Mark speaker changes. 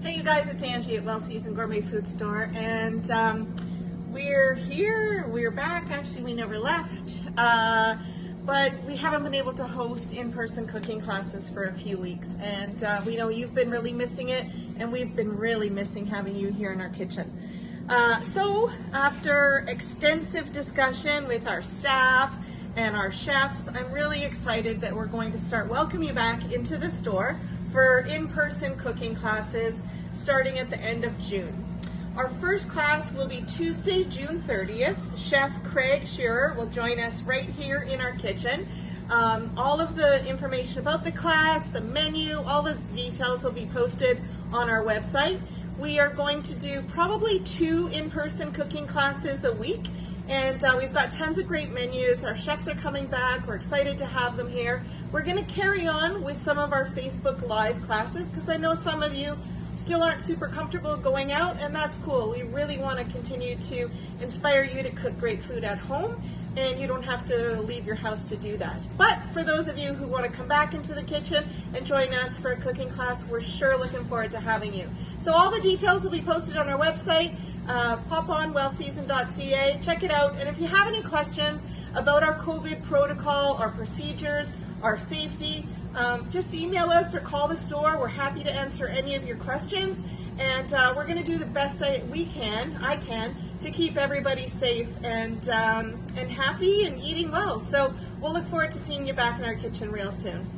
Speaker 1: Hey you guys, it's Angie at Well Seasoned Gourmet Food Store, and we're here, we're back. Actually, we never left, but we haven't been able to host in-person cooking classes for a few weeks, and we know you've been really missing it, and we've been really missing having you here in our kitchen. So after extensive discussion with our staff and our chefs, I'm really excited that we're going to start welcoming you back into the store for in-person cooking classes starting at the end of June. Our first class will be Tuesday, June 30th. Chef Craig Shearer will join us right here in our kitchen. All of the information about the class, the menu, all the details will be posted on our website. We are going to do probably 2 in-person cooking classes a week, and we've got tons of great menus. Our chefs are coming back. We're excited to have them here. We're going to carry on with some of our Facebook Live classes because I know some of you still aren't super comfortable going out, and that's cool. We really want to continue to inspire you to cook great food at home, and you don't have to leave your house to do that. But for those of you who want to come back into the kitchen and join us for a cooking class, we're sure looking forward to having you. So all the details will be posted on our website. Pop on wellseasoned.ca, check it out, and if you have any questions about our COVID protocol, our procedures, our safety, just email us or call the store. We're happy to answer any of your questions, and we're going to do the best I can to keep everybody safe and happy and eating well. So we'll look forward to seeing you back in our kitchen real soon.